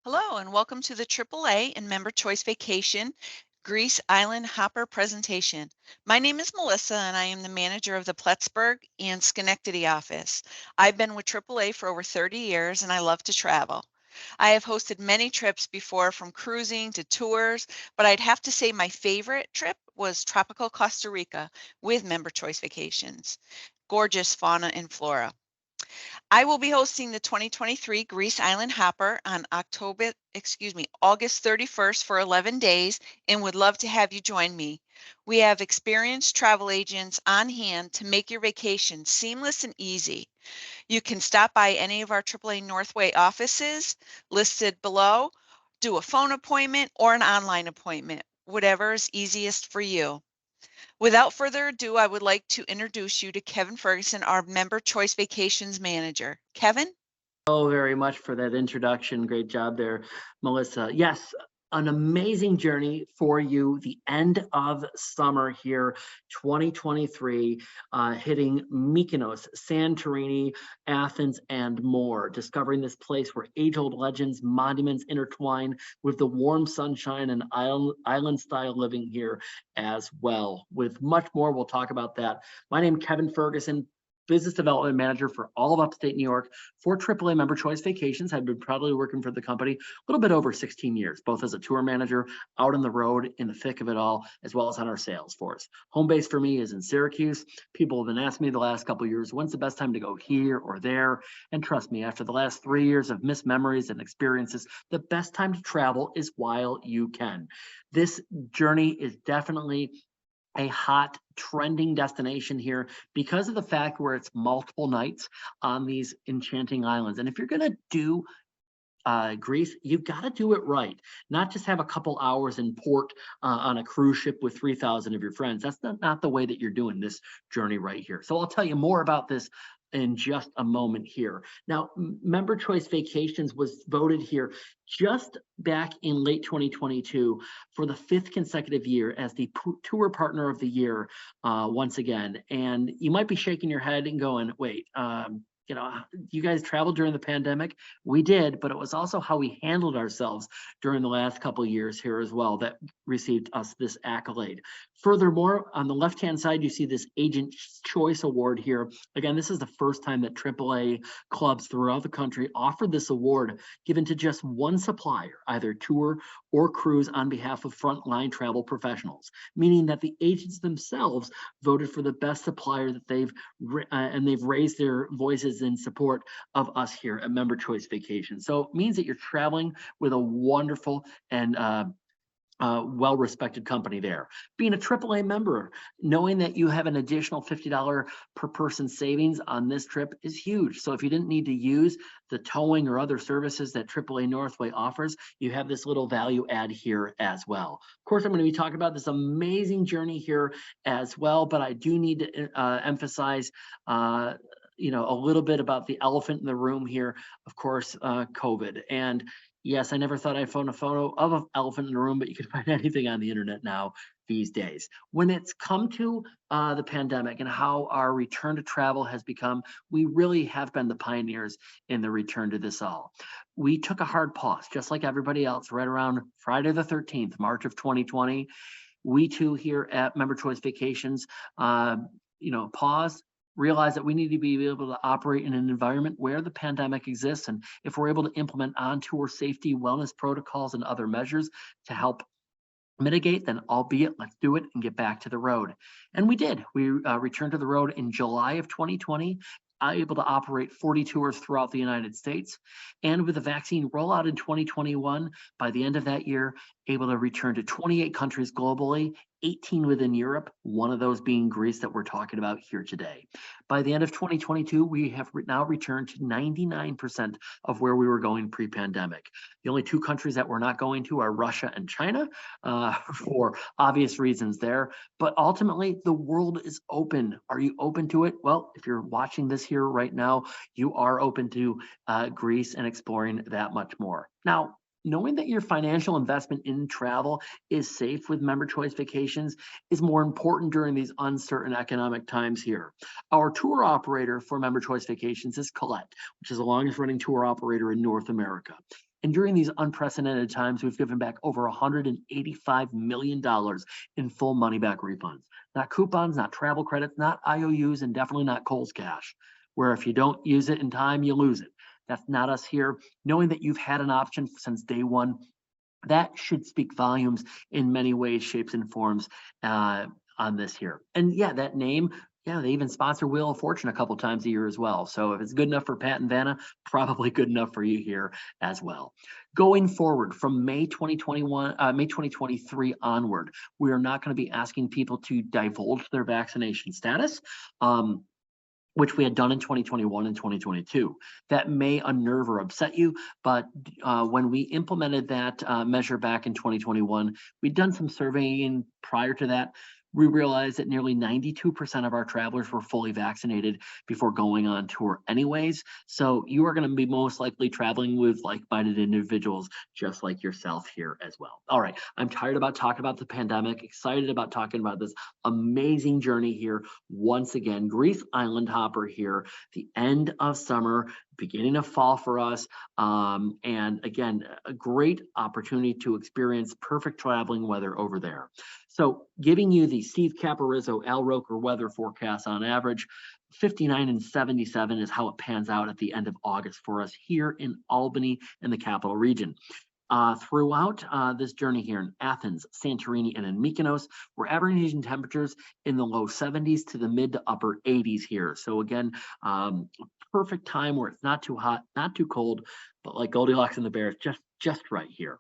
Hello and welcome to the AAA and Member Choice Vacation Greece Island Hopper presentation. My name is Melissa and I am the manager of the Plattsburgh and Schenectady office. I've been with AAA for over 30 years and I love to travel. I have hosted many trips before from cruising to tours, but I'd have to say my favorite trip was tropical Costa Rica with Member Choice Vacations. Gorgeous fauna and flora. I will be hosting the 2023 Greece Island Hopper on August 31st for 11 days and would love to have you join me. We have experienced travel agents on hand to make your vacation seamless and easy. You can stop by any of our AAA Northway offices listed below, do a phone appointment or an online appointment, whatever is easiest for you. Without further ado, I would like to introduce you to Kevin Ferguson, our Member Choice Vacations Manager. Kevin? Oh, very much for that introduction. Great job there, Melissa. Yes, an amazing journey for you. The end of summer here, 2023, hitting Mykonos, Santorini, Athens, and more. Discovering this place where age-old legends, monuments intertwine with the warm sunshine and island-style living here as well. With much more, we'll talk about that. My name is Kevin Ferguson, Business Development Manager for all of upstate New York for AAA Member Choice Vacations. I've been proudly working for the company a little bit over 16 years, both as a tour manager out on the road in the thick of it all, as well as on our sales force. Home base for me is in Syracuse. People have been asking me the last couple of years, when's the best time to go here or there? And trust me, after the last 3 years of missed memories and experiences, the best time to travel is while you can. This journey is definitely a hot trending destination here because of the fact where it's multiple nights on these enchanting islands. And if you're going to do Greece, you've got to do it right. Not just have a couple hours in port on a cruise ship with 3,000 of your friends. That's not the way that you're doing this journey right here. So I'll tell you more about this in just a moment here. Now, Member Choice Vacations was voted here just back in late 2022 for the fifth consecutive year as the tour partner of the year once again. And you might be shaking your head and going, wait, you guys traveled during the pandemic. We did, but it was also how we handled ourselves during the last couple of years here as well that received us this accolade. Furthermore, on the left-hand side, you see this Agent Choice Award here. Again, this is the first time that AAA clubs throughout the country offered this award given to just one supplier, either tour or cruise on behalf of frontline travel professionals, meaning that the agents themselves voted for the best supplier that they've raised their voices in support of us here at Member Choice Vacation. So it means that you're traveling with a wonderful and well-respected company there. Being a AAA member, knowing that you have an additional $50 per person savings on this trip is huge. So if you didn't need to use the towing or other services that AAA Northway offers, you have this little value add here as well. Of course, I'm going to be talking about this amazing journey here as well, but I do need to emphasize a little bit about the elephant in the room here, of course, COVID. And yes, I never thought I'd phone a photo of an elephant in the room, but you can find anything on the internet now these days. When it's come to the pandemic and how our return to travel has become, we really have been the pioneers in the return to this all. We took a hard pause, just like everybody else, right around Friday the 13th, March of 2020. We too here at Member Choice Vacations, paused, realize that we need to be able to operate in an environment where the pandemic exists. And if we're able to implement on-tour safety, wellness protocols, and other measures to help mitigate, then albeit let's do it and get back to the road. And we did. We returned to the road in July of 2020, able to operate 40 tours throughout the United States. And with the vaccine rollout in 2021, by the end of that year, able to return to 28 countries globally, 18 within Europe, one of those being Greece that we're talking about here today. By the end of 2022, we have now returned to 99% of where we were going pre-pandemic. The only two countries that we're not going to are Russia and China for obvious reasons there. But ultimately, the world is open. Are you open to it? Well, if you're watching this here right now, you are open to Greece and exploring that much more. Now, knowing that your financial investment in travel is safe with Member Choice Vacations is more important during these uncertain economic times here. Our tour operator for Member Choice Vacations is Colette, which is the longest running tour operator in North America. And during these unprecedented times, we've given back over $185 million in full money back refunds. Not coupons, not travel credits, not IOUs, and definitely not Kohl's Cash, where if you don't use it in time, you lose it. That's not us here. Knowing that you've had an option since day one, that should speak volumes in many ways, shapes, and forms on this here. And yeah, that name, yeah, they even sponsor Wheel of Fortune a couple times a year as well. So if it's good enough for Pat and Vanna, probably good enough for you here as well. Going forward from May 2023 onward, we are not going to be asking people to divulge their vaccination status. Which we had done in 2021 and 2022. That may unnerve or upset you, but when we implemented that measure back in 2021, we'd done some surveying prior to that. We realized that nearly 92% of our travelers were fully vaccinated before going on tour anyways. So you are going to be most likely traveling with like-minded individuals just like yourself here as well. All right, I'm tired about talking about the pandemic, excited about talking about this amazing journey here. Once again, Greece Island Hopper here, the end of summer, beginning of fall for us. And again, a great opportunity to experience perfect traveling weather over there. So giving you the Steve Caparizzo Al Roker weather forecast on average, 59 and 77 is how it pans out at the end of August for us here in Albany and the capital region. Throughout this journey here in Athens, Santorini, and in Mykonos, we're averaging temperatures in the low 70s to the mid to upper 80s here. So again, perfect time where it's not too hot, not too cold, but like Goldilocks and the Bear, just right here.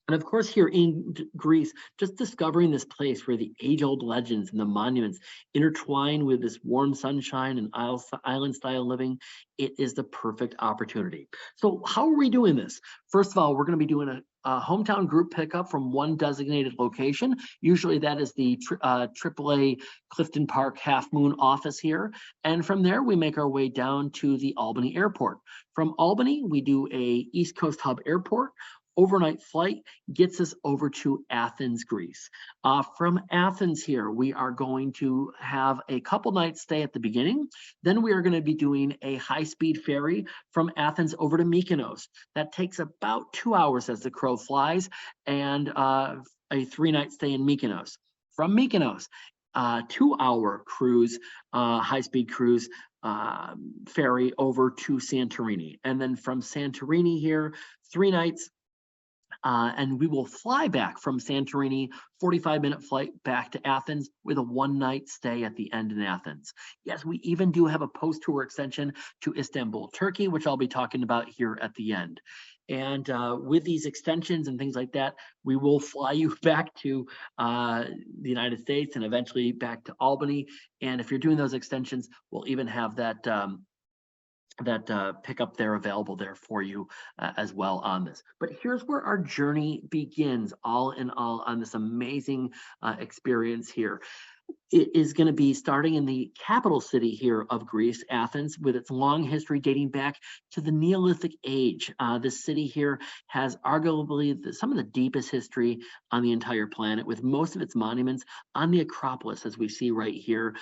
And of course, here in Greece, just discovering this place where the age-old legends and the monuments intertwine with this warm sunshine and island-style living, it is the perfect opportunity. So how are we doing this? First of all, we're going to be doing a hometown group pickup from one designated location. Usually that is the AAA Clifton Park Half Moon office here. And from there, we make our way down to the Albany Airport. From Albany, we do a East Coast Hub Airport. Overnight flight gets us over to Athens, Greece. From Athens here, we are going to have a couple nights stay at the beginning. Then we are going to be doing a high-speed ferry from Athens over to Mykonos. That takes about 2 hours as the crow flies, and a 3-night stay in Mykonos. From Mykonos, 2-hour cruise, high-speed cruise, ferry over to Santorini. And then from Santorini here, 3 nights, and we will fly back from Santorini, 45-minute flight back to Athens with a 1-night stay at the end in Athens. Yes, we even do have a post-tour extension to Istanbul, Turkey, which I'll be talking about here at the end. And with these extensions and things like that, we will fly you back to the United States and eventually back to Albany. And if you're doing those extensions, we'll even have that pickup there available there for you as well on this. But here's where our journey begins, all in all, on this amazing experience here. It is going to be starting in the capital city here of Greece, Athens, with its long history dating back to the Neolithic age. This city here has arguably some of the deepest history on the entire planet, with most of its monuments on the Acropolis, as we see right here,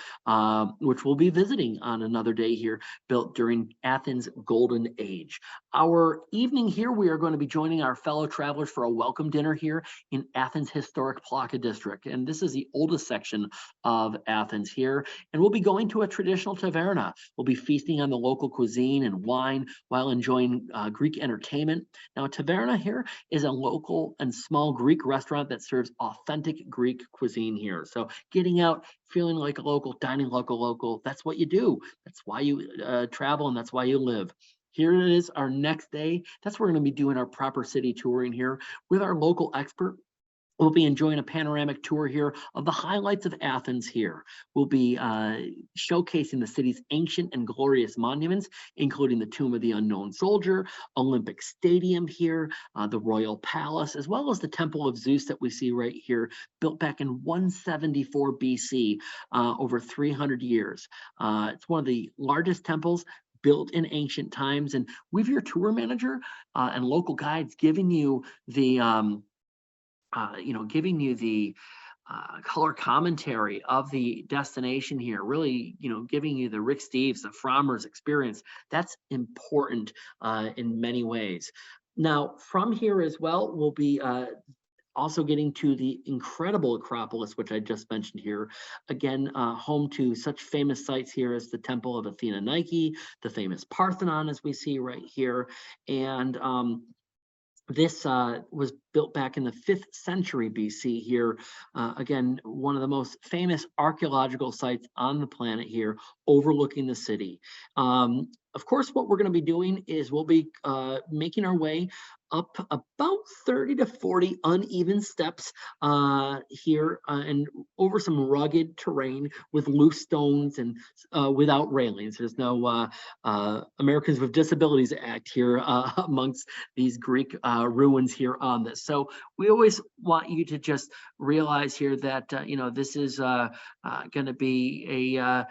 which we'll be visiting on another day here, built during Athens' golden age. Our evening here, we are going to be joining our fellow travelers for a welcome dinner here in Athens' historic Plaka district. And this is the oldest section of Athens here, and we'll be going to a traditional taverna. We'll be feasting on the local cuisine and wine while enjoying Greek entertainment. Now, a taverna here is a local and small Greek restaurant that serves authentic Greek cuisine here. So getting out, feeling like a local, dining local, that's what you do. That's why you travel, and that's why you live. Here it is, our next day. That's where we're going to be doing our proper city touring here with our local expert. We'll be enjoying a panoramic tour here of the highlights of Athens here. We'll be showcasing the city's ancient and glorious monuments, including the Tomb of the Unknown Soldier, Olympic Stadium here, the Royal Palace, as well as the Temple of Zeus that we see right here, built back in 174 BC, over 300 years. It's one of the largest temples built in ancient times, and we have your tour manager and local guides giving you the color commentary of the destination here, really, giving you the Rick Steves, the Frommers experience. That's important in many ways. Now, from here as well, we'll be also getting to the incredible Acropolis, which I just mentioned here. Again, home to such famous sites here as the Temple of Athena Nike, the famous Parthenon, as we see right here. And this was built back in the 5th century BC here. Again, one of the most famous archaeological sites on the planet here, overlooking the city. Of course, what we're going to be doing is we'll be making our way up about 30 to 40 uneven steps here and over some rugged terrain with loose stones and without railings. There's no Americans with Disabilities Act here amongst these Greek ruins here on this. So we always want you to just realize here that, this is going to be a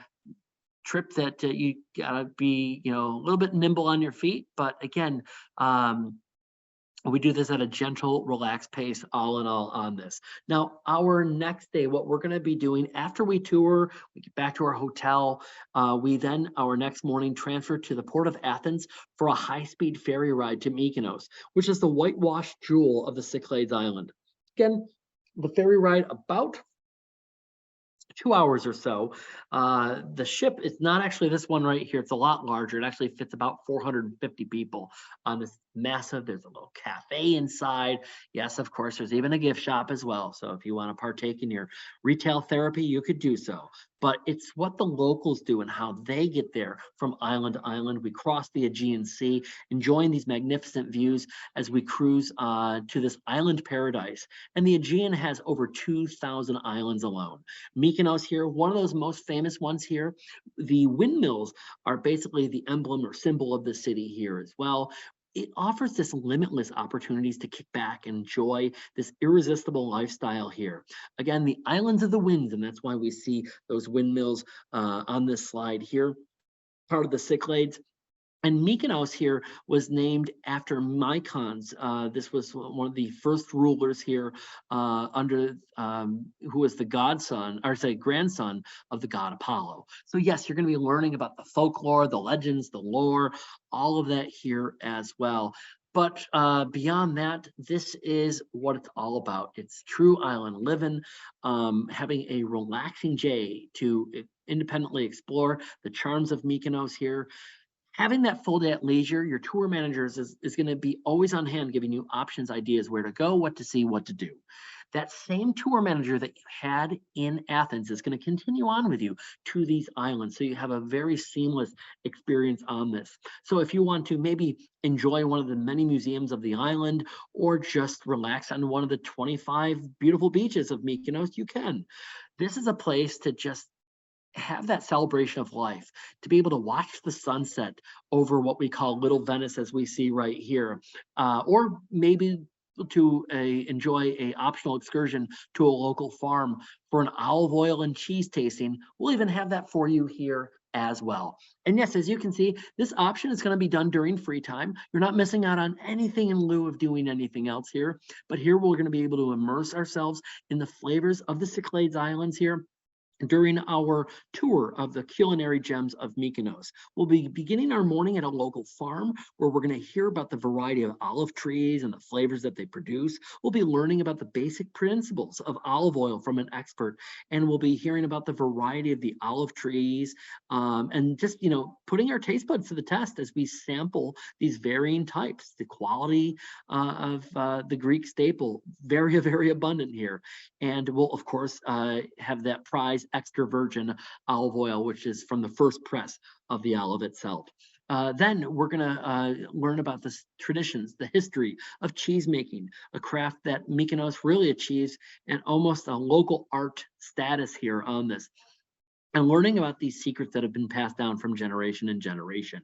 trip that you gotta be, a little bit nimble on your feet. But again, we do this at a gentle, relaxed pace, all in all on this. Now, our next day, what we're going to be doing after we tour, we get back to our hotel. We then, our next morning, transfer to the port of Athens for a high-speed ferry ride to Mykonos, which is the whitewashed jewel of the Cyclades Island. Again, the ferry ride about 2 hours or so. The ship is not actually this one right here. It's a lot larger. It actually fits about 450 people on this massive. There's a little cafe inside. Yes, of course, there's even a gift shop as well. So if you want to partake in your retail therapy, you could do so. But it's what the locals do and how they get there from island to island. We cross the Aegean Sea, enjoying these magnificent views as we cruise to this island paradise. And the Aegean has over 2,000 islands alone. Mykonos here, one of those most famous ones here. The windmills are basically the emblem or symbol of the city here as well. It offers this limitless opportunities to kick back and enjoy this irresistible lifestyle here. Again, the islands of the winds, and that's why we see those windmills on this slide here, part of the Cyclades. And Mykonos here was named after Mycons. This was one of the first rulers here who was the grandson of the god Apollo. So yes, you're going to be learning about the folklore, the legends, the lore, all of that here as well. But beyond that, this is what it's all about. It's true island living, having a relaxing day to independently explore the charms of Mykonos here. Having that full day at leisure, your tour managers is going to be always on hand, giving you options, ideas, where to go, what to see, what to do. That same tour manager that you had in Athens is going to continue on with you to these islands. So you have a very seamless experience on this. So if you want to maybe enjoy one of the many museums of the island or just relax on one of the 25 beautiful beaches of Mykonos, you can. This is a place to just have that celebration of life, to be able to watch the sunset over what we call Little Venice, as we see right here, or maybe to enjoy a optional excursion to a local farm for an olive oil and cheese tasting. We'll even have that for you here as well. And yes, as you can see, this option is going to be done during free time. You're not missing out on anything in lieu of doing anything else here, but here we're going to be able to immerse ourselves in the flavors of the Cyclades Islands here during our tour of the culinary gems of Mykonos. We'll be beginning our morning at a local farm where we're going to hear about the variety of olive trees and the flavors that they produce. We'll be learning about the basic principles of olive oil from an expert, and we'll be hearing about the variety of the olive trees and just, putting our taste buds to the test as we sample these varying types. The quality of the Greek staple, very, very abundant here. And we'll, of course, have that prize extra virgin olive oil, which is from the first press of the olive itself. Then we're going to learn about the traditions, the history of cheese making, a craft that Mykonos really achieves and almost a local art status here on this. And learning about these secrets that have been passed down from generation and generation.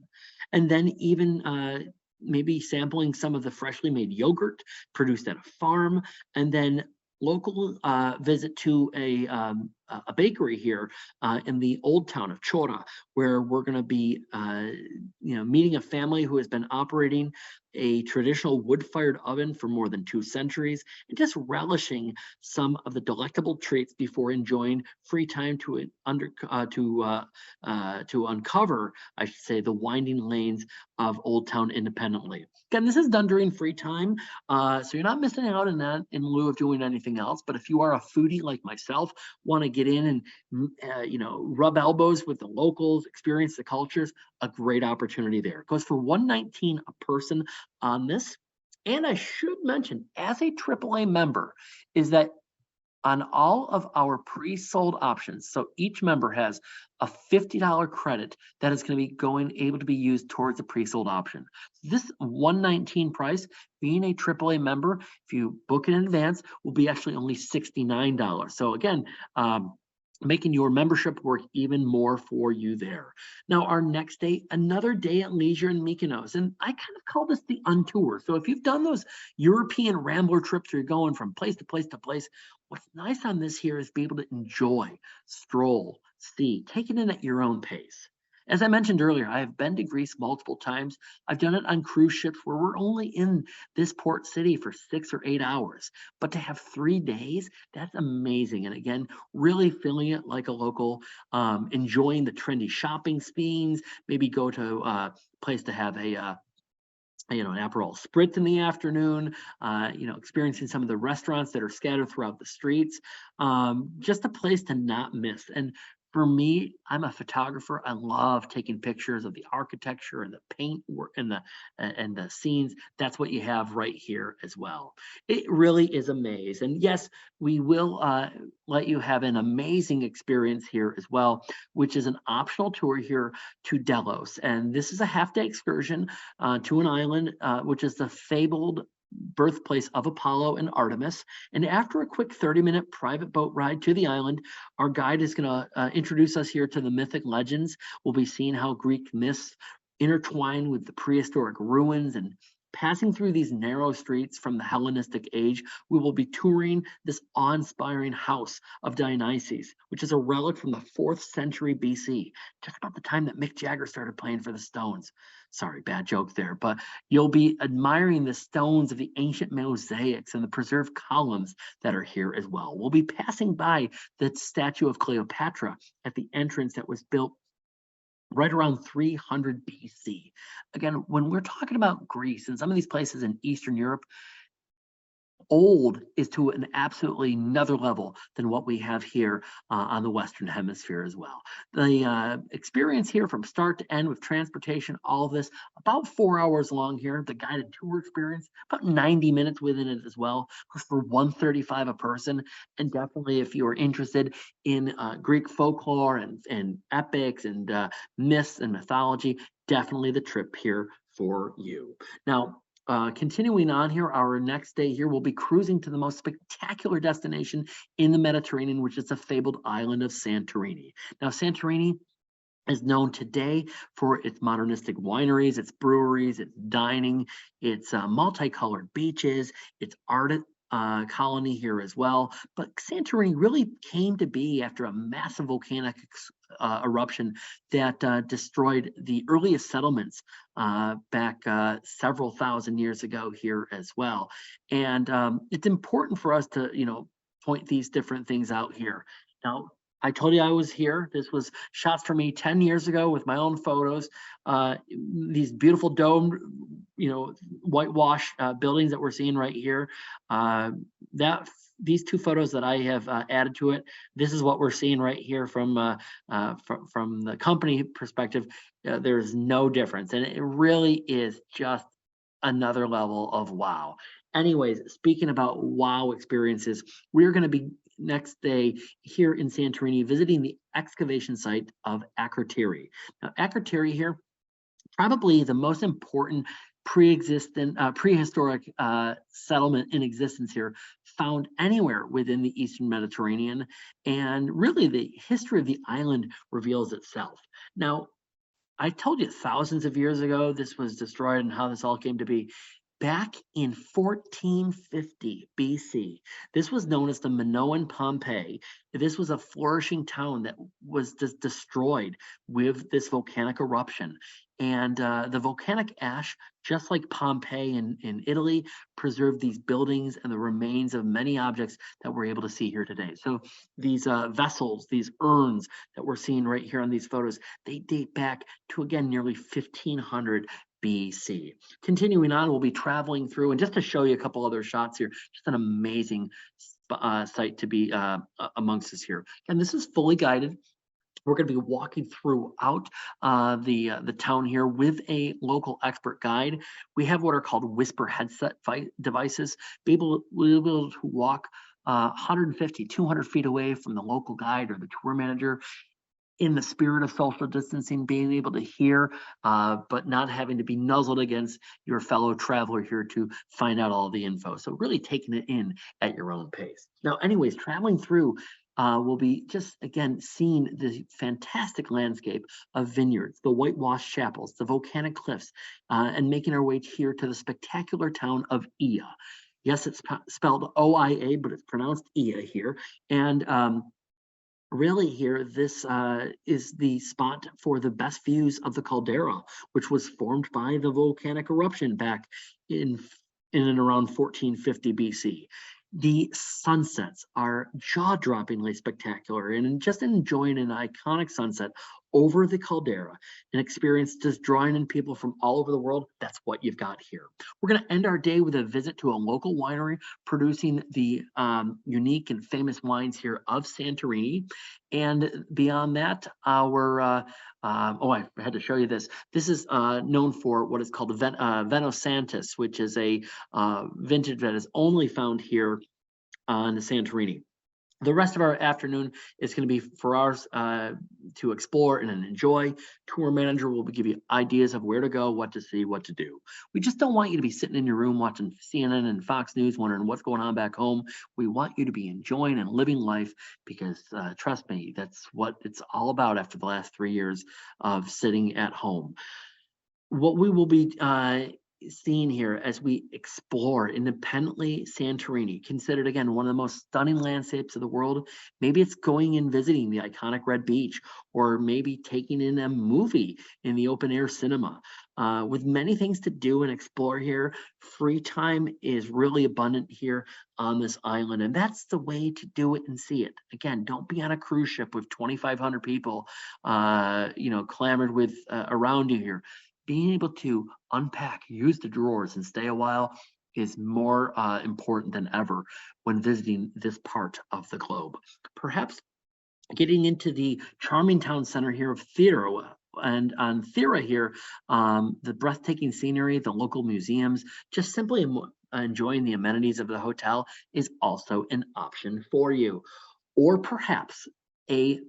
And then even maybe sampling some of the freshly made yogurt produced at a farm, and then local visit to a a bakery here in the old town of Chora, where we're going to be, meeting a family who has been operating a traditional wood-fired oven for more than 2 centuries, and just relishing some of the delectable treats before enjoying free time to uncover, I should say, the winding lanes of Old Town independently. Again, this is done during free time, so you're not missing out on that in lieu of doing anything else. But if you are a foodie like myself, want to get in and rub elbows with the locals, experience the cultures, a great opportunity there. It goes for $119 a person on this. And I should mention, as a AAA member, is that on all of our pre-sold options, so each member has a $50 credit that is going to be able to be used towards the pre-sold option. This $119 price, being a AAA member, if you book it in advance, will be actually only $69. So again, making your membership work even more for you there. Now, our next day, another day at leisure in Mykonos, and I kind of call this the untour. So if you've done those European Rambler trips where you're going from place to place to place, what's nice on this here is be able to enjoy, stroll, see, take it in at your own pace. As I mentioned earlier, I have been to Greece multiple times. I've done it on cruise ships where we're only in this port city for 6 or 8 hours. But to have 3 days, that's amazing. And again, really feeling it like a local, enjoying the trendy shopping scenes, maybe go to a place to have an Aperol Spritz in the afternoon, experiencing some of the restaurants that are scattered throughout the streets. Just a place to not miss. And for me, I'm a photographer. I love taking pictures of the architecture and the paint work and the scenes. That's what you have right here as well. It really is a maze. And yes, we will let you have an amazing experience here as well, which is an optional tour here to Delos. And this is a half-day excursion to an island, which is the fabled birthplace of Apollo and Artemis. And after a quick 30-minute private boat ride to the island, our guide is going to introduce us here to the mythic legends. We'll be seeing how Greek myths intertwine with the prehistoric ruins, and passing through these narrow streets from the Hellenistic age, we will be touring this awe-inspiring house of Dionysus, which is a relic from the 4th century BC, just about the time that Mick Jagger started playing for the Stones. Sorry, bad joke there, but you'll be admiring the stones of the ancient mosaics and the preserved columns that are here as well. We'll be passing by the statue of Cleopatra at the entrance that was built right around 300 BC. Again, when we're talking about Greece and some of these places in Eastern Europe, old is to an absolutely another level than what we have here on the Western Hemisphere as well. The experience here from start to end with transportation, all of this, about 4 hours long here. The guided tour experience, about 90 minutes within it as well, for $135 a person. And definitely if you're interested in Greek folklore and epics and myths and mythology, definitely the trip here for you. Now, continuing on here, our next day here, we'll be cruising to the most spectacular destination in the Mediterranean, which is the fabled island of Santorini. Now, Santorini is known today for its modernistic wineries, its breweries, its dining, its multicolored beaches, its art colony here as well. But Santorini really came to be after a massive volcanic eruption that destroyed the earliest settlements back several thousand years ago here as well. And it's important for us to, point these different things out here. Now, I told you I was here. This was shots for me 10 years ago with my own photos. These beautiful domed, whitewash buildings that we're seeing right here. These 2 photos that I have added to it, this is what we're seeing right here from the company perspective. There's no difference, and it really is just another level of wow. Anyways, speaking about wow experiences, we're going to be next day here in Santorini visiting the excavation site of Akrotiri. Now, Akrotiri here, probably the most important prehistoric settlement in existence here, found anywhere within the Eastern Mediterranean. And really the history of the island reveals itself. Now, I told you thousands of years ago this was destroyed and how this all came to be. Back in 1450 BC, this was known as the Minoan Pompeii. This was a flourishing town that was destroyed with this volcanic eruption. And the volcanic ash, just like Pompeii in Italy, preserved these buildings and the remains of many objects that we're able to see here today. So these vessels, these urns that we're seeing right here on these photos, they date back to, again, nearly 1500 BC. Continuing on, we'll be traveling through, and just to show you a couple other shots here, just an amazing site to be amongst us here. And this is fully guided. We're going to be walking throughout the town here with a local expert guide. We have what are called whisper headset devices. We'll be able to walk 150, 200 feet away from the local guide or the tour manager, in the spirit of social distancing, being able to hear, but not having to be nuzzled against your fellow traveler here to find out all the info. So really taking it in at your own pace. Now, anyways, traveling through, we'll be just, again, seeing the fantastic landscape of vineyards, the whitewashed chapels, the volcanic cliffs, and making our way here to the spectacular town of Ia. Yes, it's spelled O-I-A, but it's pronounced Ia here. And really here, this is the spot for the best views of the caldera, which was formed by the volcanic eruption back in and around 1450 BC. The sunsets are jaw-droppingly spectacular, and just enjoying an iconic sunset over the caldera, an experience just drawing in people from all over the world. That's what you've got here. We're going to end our day with a visit to a local winery producing the unique and famous wines here of Santorini. And beyond that, I had to show you this. This is known for what is called Vino Santis, which is a vintage that is only found here on the Santorini. The rest of our afternoon is going to be for ours to explore and enjoy. Tour manager will give you ideas of where to go, what to see, what to do. We just don't want you to be sitting in your room watching CNN and Fox News wondering what's going on back home. We want you to be enjoying and living life because trust me, that's what it's all about after the last 3 years of sitting at home. What we will be seeing here as we explore independently Santorini, considered again one of the most stunning landscapes of the world. Maybe it's going and visiting the iconic Red Beach, or maybe taking in a movie in the open air cinema. With many things to do and explore here, free time is really abundant here on this island, and that's the way to do it and see it. Again, don't be on a cruise ship with 2,500 people, clamored with around you here. Being able to unpack, use the drawers, and stay a while is more important than ever when visiting this part of the globe. Perhaps getting into the charming town center here of Thera, and on Thera here, the breathtaking scenery, the local museums, just simply enjoying the amenities of the hotel is also an option for you. Or perhaps a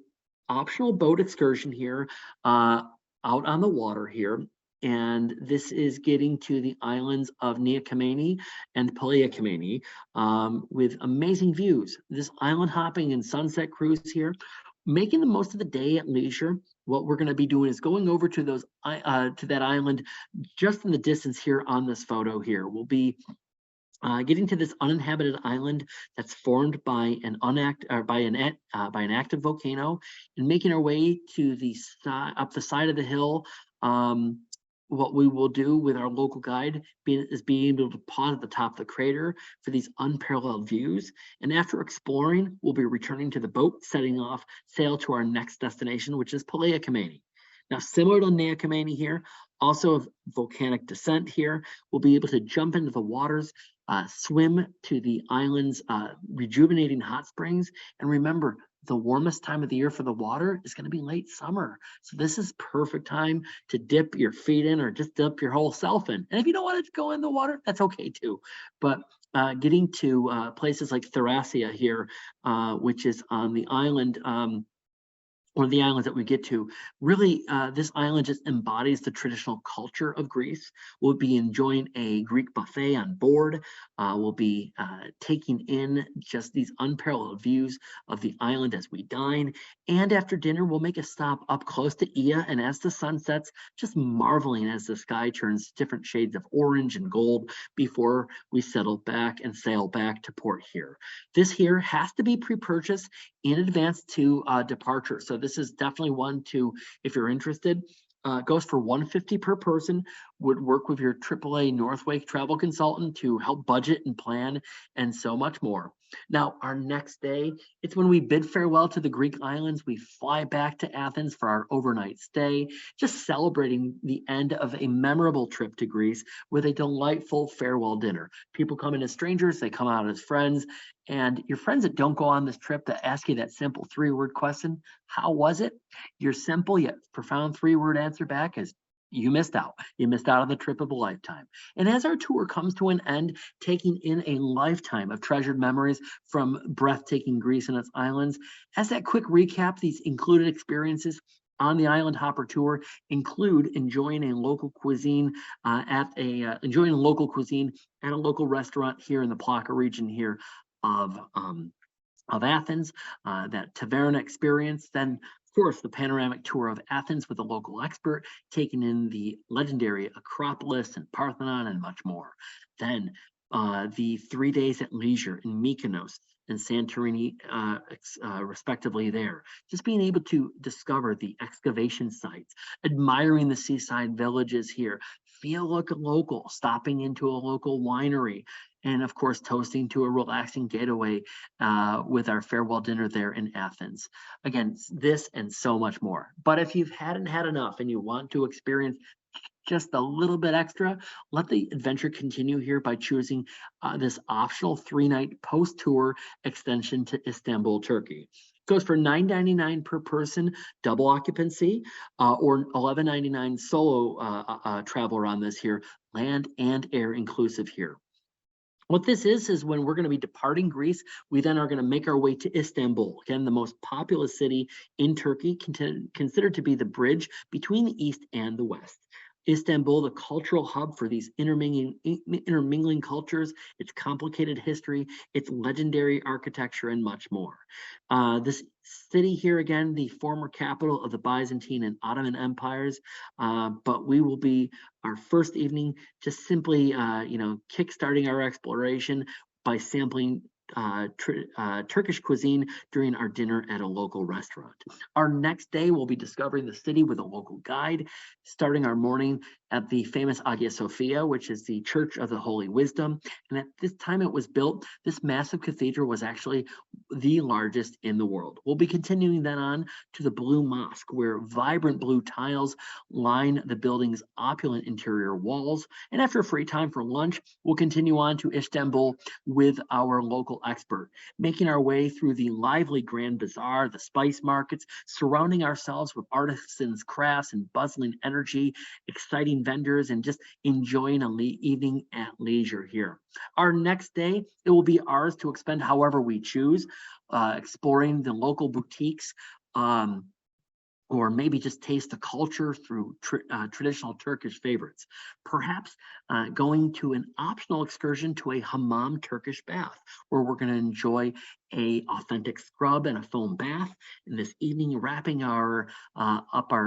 optional boat excursion here out on the water here. And this is getting to the islands of Nea Kameni and Palea Kameni with amazing views. This island hopping and sunset cruise here, making the most of the day at leisure. What we're going to be doing is going over to those to that island just in the distance here on this photo here. We'll be getting to this uninhabited island that's formed by an active volcano, and making our way to the up the side of the hill. What we will do with our local guide is being able to pause at the top of the crater for these unparalleled views. And after exploring, we'll be returning to the boat, setting off sail to our next destination, which is Palea Kameni. Now, similar to Nea Kameni here, also of volcanic descent here, we'll be able to jump into the waters, swim to the island's rejuvenating hot springs. And remember, the warmest time of the year for the water is going to be late summer. So this is perfect time to dip your feet in, or just dip your whole self in. And if you don't want to go in the water, that's okay too. But getting to places like Therasia here, which is on the island, or the islands that we get to, really, this island just embodies the traditional culture of Greece. We'll be enjoying a Greek buffet on board. We'll be taking in just these unparalleled views of the island as we dine. And after dinner, we'll make a stop up close to Ia. And as the sun sets, just marveling as the sky turns different shades of orange and gold before we settle back and sail back to port here. This here has to be pre-purchased in advance to departure. So this is definitely one to, if you're interested, goes for $150 per person. Would work with your AAA Northway travel consultant to help budget and plan and so much more. Now, our next day, it's when we bid farewell to the Greek islands. We fly back to Athens for our overnight stay, just celebrating the end of a memorable trip to Greece with a delightful farewell dinner. People come in as strangers, they come out as friends, and your friends that don't go on this trip that ask you that simple 3-word question, how was it? Your simple yet profound 3-word answer back is, you missed out. You missed out on the trip of a lifetime. And as our tour comes to an end, taking in a lifetime of treasured memories from breathtaking Greece and its islands, as that quick recap, these included experiences on the Island Hopper Tour include enjoying a local cuisine at a local restaurant here in the Plaka region here of Athens, that Taverna experience. Then, of course, the panoramic tour of Athens with a local expert, taking in the legendary Acropolis and Parthenon and much more. Then the 3 days at leisure in Mykonos and Santorini, respectively there. Just being able to discover the excavation sites, admiring the seaside villages here, feel like a local, stopping into a local winery, and of course, toasting to a relaxing getaway with our farewell dinner there in Athens. Again, this and so much more. But if you hadn't had enough and you want to experience just a little bit extra, let the adventure continue here by choosing this optional 3-night post-tour extension to Istanbul, Turkey. Goes for $9.99 per person, double occupancy, or $11.99 solo traveler on this here, land and air inclusive here. What this is when we're going to be departing Greece, we then are going to make our way to Istanbul, again, the most populous city in Turkey, considered to be the bridge between the East and the West. Istanbul, the cultural hub for these intermingling cultures, its complicated history, its legendary architecture, and much more. This city here, again, the former capital of the Byzantine and Ottoman empires, but we will be our first evening just simply, kickstarting our exploration by sampling Turkish cuisine during our dinner at a local restaurant. Our next day, we'll be discovering the city with a local guide, starting our morning at the famous Hagia Sophia, which is the Church of the Holy Wisdom. And at this time it was built, this massive cathedral was actually the largest in the world. We'll be continuing then on to the Blue Mosque, where vibrant blue tiles line the building's opulent interior walls. And after a free time for lunch, we'll continue on to Istanbul with our local expert, making our way through the lively Grand Bazaar, the spice markets, surrounding ourselves with artisans' crafts and bustling energy, exciting vendors, and just enjoying an evening at leisure here. Our next day, it will be ours to expend however we choose, exploring the local boutiques, or maybe just taste the culture through traditional Turkish favorites. Perhaps going to an optional excursion to a hammam Turkish bath, where we're going to enjoy a authentic scrub and a foam bath. And this evening, wrapping our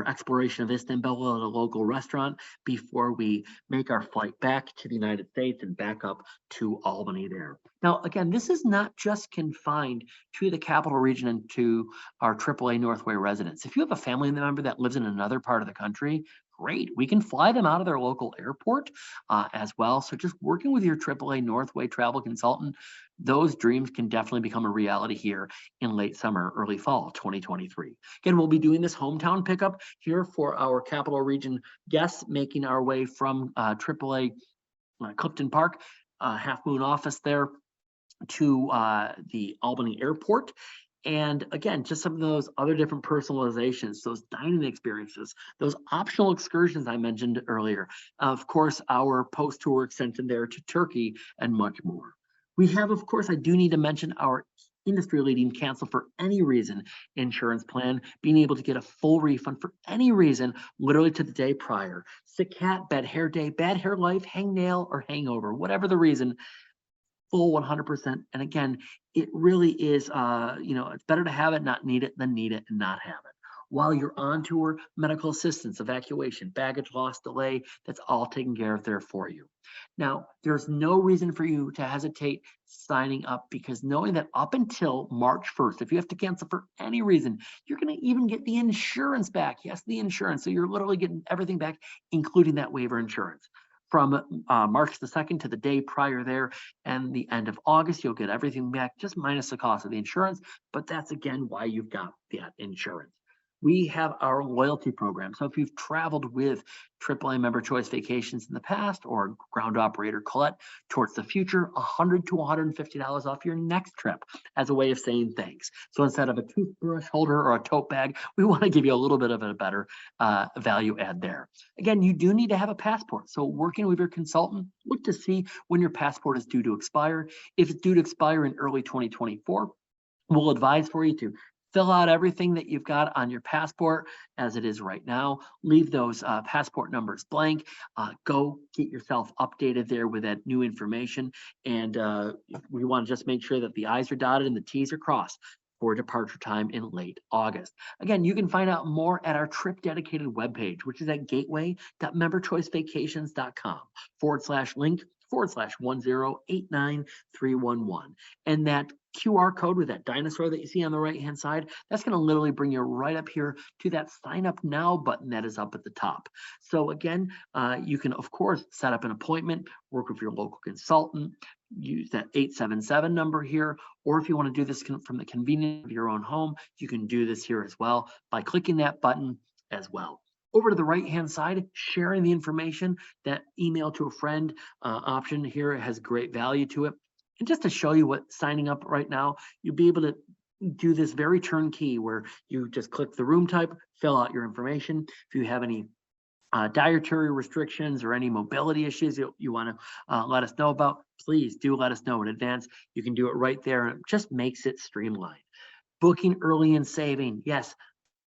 exploration of Istanbul at a local restaurant before we make our flight back to the United States and back up to Albany there. Now, again, this is not just confined to the capital region and to our AAA Northway residents. If you have a family member that lives in another part of the country, great. We can fly them out of their local airport as well. So just working with your AAA Northway travel consultant, those dreams can definitely become a reality here in late summer, early fall 2023. Again, we'll be doing this hometown pickup here for our capital region guests, making our way from AAA Clifton Park, Half Moon office there, to the Albany airport. And again, just some of those other different personalizations, those dining experiences, those optional excursions I mentioned earlier. Of course, our post-tour extension there to Turkey and much more. We have, of course, I do need to mention our industry-leading cancel for any reason insurance plan, being able to get a full refund for any reason, literally to the day prior. Sick cat, bad hair day, bad hair life, hangnail, or hangover, whatever the reason, full 100%. And again, it really is, it's better to have it, not need it, than need it and not have it. While you're on tour, medical assistance, evacuation, baggage loss, delay, that's all taken care of there for you. Now, there's no reason for you to hesitate signing up, because knowing that up until March 1st, if you have to cancel for any reason, you're going to even get the insurance back. Yes, the insurance. So you're literally getting everything back, including that waiver insurance. From March the 2nd to the day prior there and the end of August, you'll get everything back, just minus the cost of the insurance. But that's again why you've got that insurance. We have our loyalty program. So if you've traveled with AAA Member Choice Vacations in the past, or ground operator Colette towards the future, $100 to $150 off your next trip as a way of saying thanks. So instead of a toothbrush holder or a tote bag, we want to give you a little bit of a better value add there. Again, you do need to have a passport. So working with your consultant, look to see when your passport is due to expire. If it's due to expire in early 2024, we'll advise for you to fill out everything that you've got on your passport as it is right now. Leave those passport numbers blank. Go get yourself updated there with that new information. And we want to just make sure that the I's are dotted and the T's are crossed for departure time in late August. Again, you can find out more at our trip dedicated webpage, which is at gateway.memberchoicevacations.com/link/1089311. And that QR code with that dinosaur that you see on the right hand side, that's going to literally bring you right up here to that sign up now button that is up at the top. So again, you can of course set up an appointment, work with your local consultant, use that 877 number here, or if you want to do this from the convenience of your own home, you can do this here as well by clicking that button as well. Over to the right hand side, sharing the information, that email to a friend option here has great value to it. And just to show you what signing up right now, you'll be able to do this very turnkey where you just click the room type, fill out your information. If you have any dietary restrictions or any mobility issues you want to let us know about, please do let us know in advance. You can do it right there, and it just makes it streamlined. Booking early and saving, yes,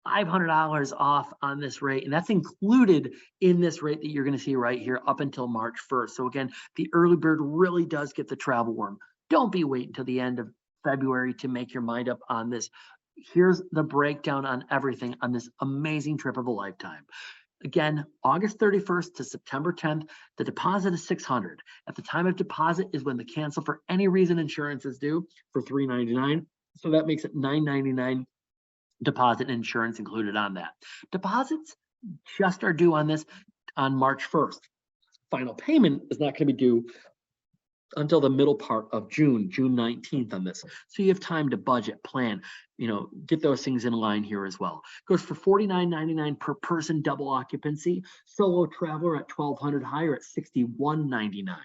$500 off on this rate, and that's included in this rate that you're going to see right here up until March 1st. So again, the early bird really does get the travel worm. Don't be waiting until the end of February to make your mind up on this. Here's the breakdown on everything on this amazing trip of a lifetime. Again, August 31st to September 10th, the deposit is $600. At the time of deposit is when the cancel for any reason insurance is due for $399. So that makes it $999 deposit and insurance included on that. Deposits just are due on this on March 1st. Final payment is not going to be due until the middle part of June 19th on this. So you have time to budget, plan, get those things in line here as well. Goes for $49.99 per person, double occupancy. Solo traveler at $1,200 higher at $61.99.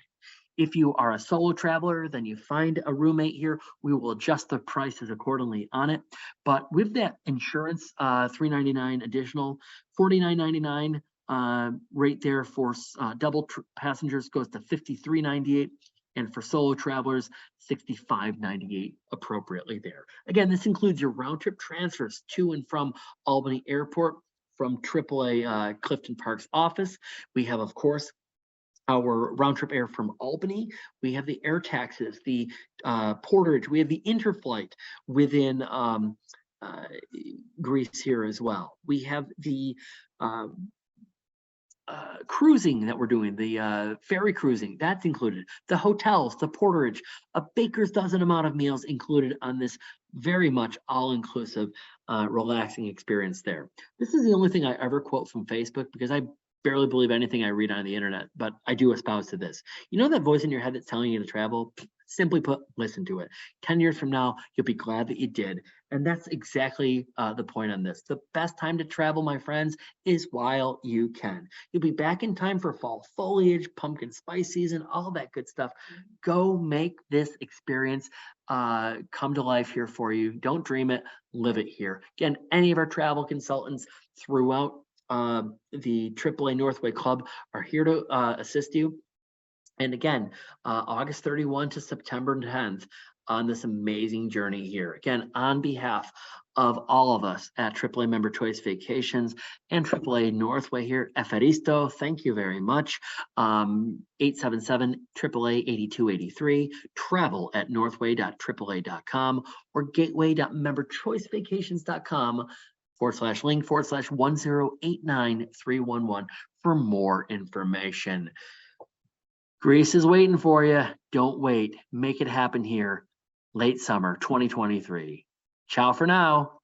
If you are a solo traveler, then you find a roommate here. We will adjust the prices accordingly on it. But with that insurance, $399 additional, $49.99 rate there for double passengers goes to $53.98. And for solo travelers, $65.98 appropriately there. Again, this includes your round trip transfers to and from Albany Airport from AAA Clifton Park's office. We have, of course, our round trip air from Albany. We have the air taxes, the porterage. We have the interflight within Greece here as well. We have the cruising that we're doing, the ferry cruising, that's included. The hotels, the porterage, a baker's dozen amount of meals included on this very much all-inclusive, relaxing experience there. This is the only thing I ever quote from Facebook because I barely believe anything I read on the internet, but I do espouse to this. You know that voice in your head that's telling you to travel? Simply put, listen to it. 10 years from now, you'll be glad that you did. And that's exactly the point on this. The best time to travel, my friends, is while you can. You'll be back in time for fall foliage, pumpkin spice season, all that good stuff. Go make this experience come to life here for you. Don't dream it, live it here. Again, any of our travel consultants throughout the AAA Northway Club are here to assist you. And again, August 31 to September 10th on this amazing journey here. Again, on behalf of all of us at AAA Member Choice Vacations and AAA Northway here, Efaristo, thank you very much. 877-AAA-8283, travel at northway.aaa.com or gateway.memberchoicevacations.com/link/1089311 for more information. Greece is waiting for you. Don't wait. Make it happen here. Late summer 2023. Ciao for now.